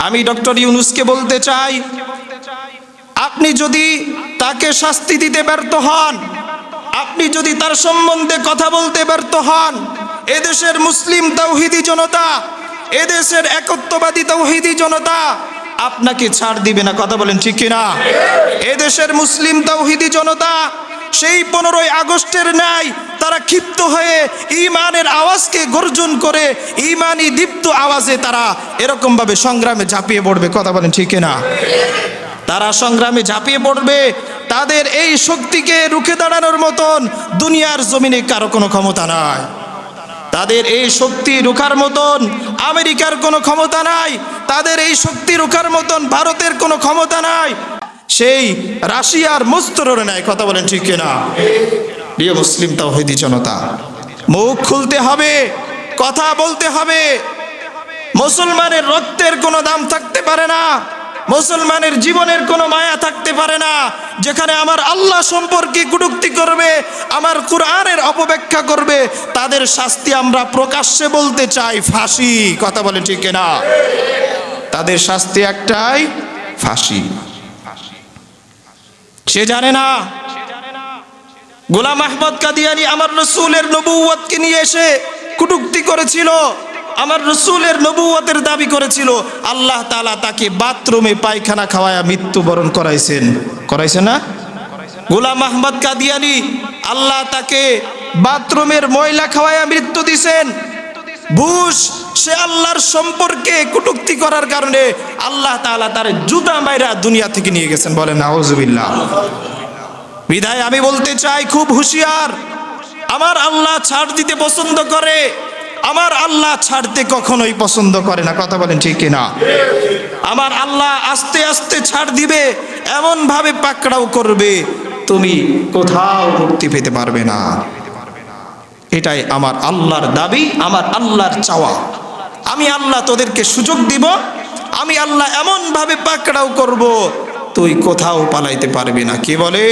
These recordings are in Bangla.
আমি ডক্টর ইউনূসকে বলতে চাই, আপনি যদি তাকে শাস্তি দিতে ব্যর্থ হন, আপনি যদি তার সম্বন্ধে কথা বলতে ব্যর্থ হন, এদেশের মুসলিম তাওহীদি জনতা, এদেশের একত্ববাদী তাওহীদি জনতা আপনাকে ছাড় দিবে না। কথা বলেন ঠিক কিনা? এদেশের মুসলিম তাওহীদি জনতা সেই 15ই আগস্টের ন্যায় তারা ক্ষিপ্ত হয়ে ঈমানের আওয়াজকে গর্জন করে ঈমানি দীপ্ত আওয়াজে তারা এরকম ভাবে সংগ্রামে ঝাঁপিয়ে পড়বে। কথা বলেন ঠিক কিনা? তারা সংগ্রামে ঝাঁপিয়ে পড়বে। তাদের এই শক্তিকে রুখে দাঁড়ানোর মতন দুনিয়ার জমিনে কারো কোনো ক্ষমতা নাই। তাদের এই শক্তি রুখার মতন আমেরিকার কোনো ক্ষমতা নাই। তাদের এই শক্তি রুখার মতন ভারতের কোনো ক্ষমতা নাই। সেই রাশিয়ার মস্তরের নাই। কথা বলেন ঠিক কিনা? প্রিয় মুসলিম তাওহীদি জনতা, মুখ খুলতে হবে, কথা বলতে হবে। মুসলমানের রক্তের কোনো দাম থাকতে পারে না, মুসলমানের জীবনের কোনো মায়া থাকতে পারে না যেখানে আমার আল্লাহ সম্পর্কে কটূক্তি করবে, আমার কোরআনের অপব্যাখ্যা করবে, তাদের শাস্তি আমরা প্রকাশ্যে বলতে চাই, ফাঁসি। কথা বলে ঠিক না? তাদের শাস্তি একটাই, ফাঁসি। সে জানে না গোলাম আহমদ কাদিয়ানী আমার রাসূলের নবুয়তকে নিয়ে এসে কটূক্তি করেছিল, আমার রাসূলের নবুয়তের দাবি করেছিল। আল্লাহ তাআলা তাকে বাথরুমে পায়খানা খাওয়ায়া মৃত্যুবরণ করাইছেন। করাইছেন না? গোলাম আহমদ কাদিয়ানী আল্লাহ তাকে বাথরুমের ময়লা খাওয়ায়া মৃত্যু দিয়েছেন। বুশ সে আল্লাহর সম্পর্কে কটূক্তি করার কারণে আল্লাহ তাআলা তার জুতা মাইরা দুনিয়া থেকে নিয়ে গেছেন। বলেন নাউজুবিল্লাহ। বিদায় আমি বলতে চাই, খুব হুঁশিয়ার। আমার আল্লাহ ছাড় দিতে পছন্দ করে, আমার আল্লাহ ছাড়তে কখনোই পছন্দ করে না। কথা বলেন ঠিক কিনা? আমার আল্লাহ আস্তে আস্তে ছাড় দিবে, এমন ভাবে পাকড়াও করবে তুমি কোথাও মুক্তি পেতে পারবে না। এটাই আমার আল্লাহর দাবি, আমার আল্লাহর চাওয়া। আমি আল্লাহ তোদেরকে সুযোগ দিব, আমি আল্লাহ এমন ভাবে পাকড়াও করব তুই কোথাও পালাইতে পারবি না। কে বলে?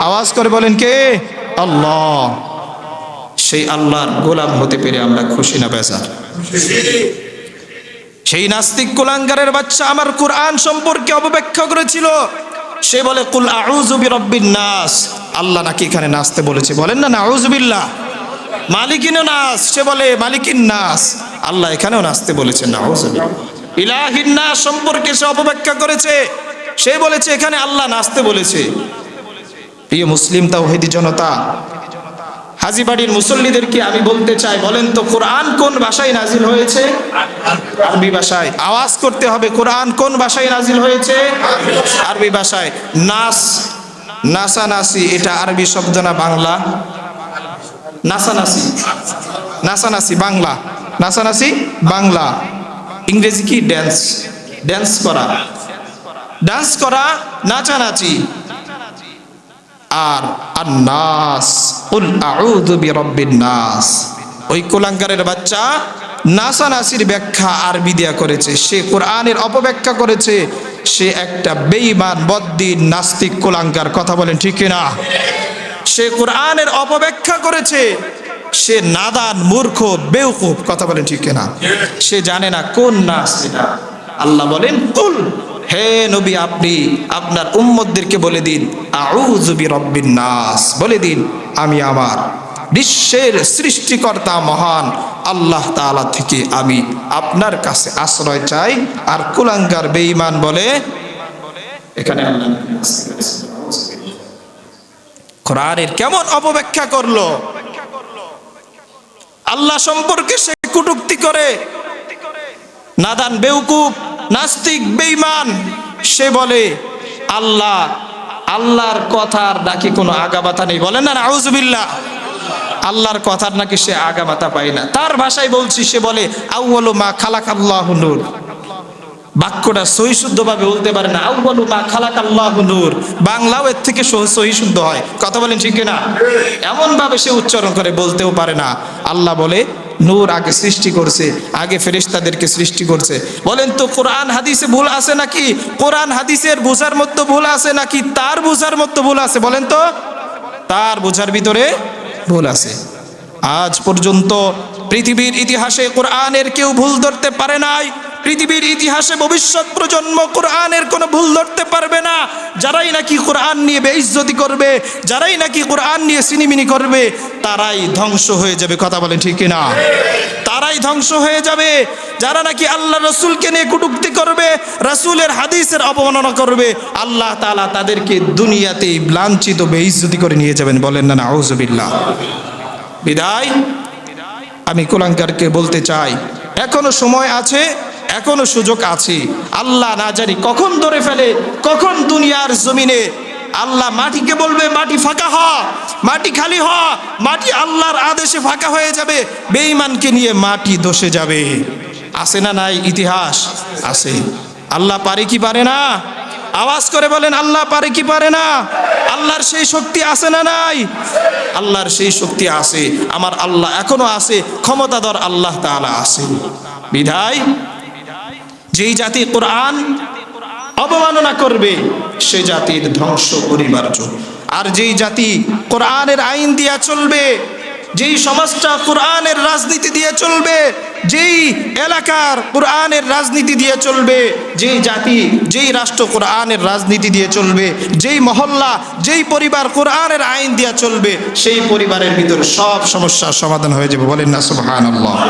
আওয়াজ করে বলেন কে? আল্লাহ। সেই আল্লাহর গোলাম হতে পেরে আমরা খুশি না বেজার? সেই নাস্তিক কুলাঙ্গারের বাচ্চা আমার কোরআন সম্পর্কে অপব্যাখ্যা করেছিল। সে বলে কুল আউযু বিরাব্বিন নাস। আল্লাহ নাকি এখানে নাচতে বলেছে? বলেন না নাউযুবিল্লাহ। মালিকিন নাস, সে বলে মালিকিন নাস। আল্লাহ এখানেও নাচতে বলেছেন। নাউযুবিল্লাহ। ইলাহিন নাস সম্পর্কে সে অপব্যাখ্যা করেছে। সে বলেছে এখানে আল্লাহ নাচতে বলেছে। প্রিয় মুসলিম তাওহীদি জনতা, হাজীবাড়ির মুসল্লিদেরকে আমি বলতে চাই, বলেন তো কোরআন কোন ভাষায় নাজিল হয়েছে? আরবি ভাষায়। আওয়াজ করতে হবে, কোরআন কোন ভাষায় নাজিল হয়েছে? আরবি ভাষায়। নাস, নাসানাসি, এটা আরবি শব্দ না বাংলা? নাসানাসি, নাসানাসি বাংলা, নাসানাসি বাংলা। ইংরেজি কি? ড্যান্স, ড্যান্স করা, ডান্স করা, নাচানাচি। আর আন্নাস, কুল আউযু বিরাব্বিন নাস। ওই কুলাঙ্গারের বাচ্চা নাসানাসির ব্যাখ্যা আরবি দিয়া করেছে, সে কোরআনের অপব্যাখ্যা করেছে। সে একটা বেঈমান, বদ্দিন, নাস্তিক, কুলাঙ্গার। কথা বলেন ঠিক কিনা? সে কোরআনের অপব্যাখ্যা করেছে, সে নাদান, মূর্খ, বেওকুফ। কথা বলেন ঠিক কিনা? সে জানে না কোন নাস এটা। আল্লাহ বলেন কুল, হে নবী আপনি আপনার উম্মতদেরকে বলে দিন আউযু বিরাব্বিন নাস, বলে দিন আমি আমার বিশ্বের সৃষ্টিকর্তা মহান আল্লাহ তাআলা থেকে আমি আপনার কাছে আশ্রয় চাই। আর কুলাঙ্গার বেঈমান বলে এখানে আল্লাহ কোরআনের কেমন অপব্যাখ্যা করলো, আল্লাহ সম্পর্কে সে কটূক্তি করে। নাদান, বেওকুফ, নাস্তিক, বেঈমান। সে বলে আল্লাহ, আল্লাহর কথার নাকি কোনো আগামাথা নেই। বলেন না নাউযুবিল্লাহ। আল্লাহর কথার নাকি সে আগামাথা পায় না। তার ভাষায় বলছি, সে বলে আউয়ালু মা খালাকাল্লাহু নূর। বাক্যটা সহি শুদ্ধভাবে বলতে পারে না। আউয়ালু মা খালাকাল্লাহু নূর, বাংলাও এর থেকে সহি শুদ্ধ হয়। কথা বলেন ঠিক না? এমন ভাবে সে উচ্চারণ করে, বলতেও পারে না। আল্লাহ বলে নূর আগে সৃষ্টি করছে, আগে ফেরেশতাদেরকে সৃষ্টি করছে। বলেন তো কোরআন হাদিসে ভুল আছে নাকি? কোরআন হাদিসের বোঝার মধ্যে ভুল আছে নাকি তার বোঝার মধ্যে ভুল আছে? বলেন তো। তার বোঝার ভিতরে ভুল আছে। আজ পর্যন্ত পৃথিবীর ইতিহাসে কোরআনের কেউ ভুল ধরতে পারে নাই, পৃথিবীর ইতিহাসে ভবিষ্যৎ প্রজন্ম কোরআনের কোনো ভুল ধরতে পারবে না। যারাই নাকি কোরআন নিয়ে বেইজ্জতি করবে, যারাই নাকি কোরআন নিয়ে সিনিমিনি করবে, তারাই ধ্বংস হয়ে যাবে। কথা বলেন ঠিক কিনা? তারাই ধ্বংস হয়ে যাবে। যারা নাকি আল্লাহ রসুলকে নিয়ে কটূক্তি করবে, রসুলের হাদিসের অবমাননা করবে, আল্লাহ তাআলা তাদেরকে দুনিয়াতেই লাঞ্ছিত বেইজ্জতি করে নিয়ে যাবেন। বলেন না নাউজুবিল্লাহ। বিদায় আমি কুলাঙ্গারকে বলতে চাই, এখনো সময় আছে, এখনো সুযোগ আছে। আল্লাহ না জানি কখন ধরে ফেলে, কখন দুনিয়ার জমিনে আল্লাহ মাটিকে বলবে মাটি ফাঁকা হ, মাটি খালি হ, মাটি আল্লাহর আদেশে ফাঁকা হয়ে যাবে, বেঈমানকে নিয়ে মাটি ধসে যাবে। আছে না নাই? ইতিহাস আছে। আল্লাহ পারে কি পারে না? আওয়াজ করে বলেন, আল্লাহ পারে কি পারে না? আল্লাহর সেই শক্তি আছে না নাই? আল্লাহর সেই শক্তি আছে। আমার আল্লাহ এখনো আছে, ক্ষমতাধর আল্লাহ তাআলা আছে। বিধায় যেই জাতি কোরআন অবমাননা করবে, সে জাতির ধ্বংস অনিবার্য। আর যেই জাতি কোরআনের আইন দিয়ে চলবে, যেই সমাজটা কোরআনের রাজনীতি দিয়ে চলবে, যেই এলাকার কোরআনের রাজনীতি দিয়ে চলবে, যেই জাতি যেই রাষ্ট্র কোরআনের রাজনীতি দিয়ে চলবে, যেই মহল্লা যেই পরিবার কোরআনের আইন দিয়ে চলবে, সেই পরিবারের ভিতর সব সমস্যার সমাধান হয়ে যাবে। বলেন না সুবহানাল্লাহ।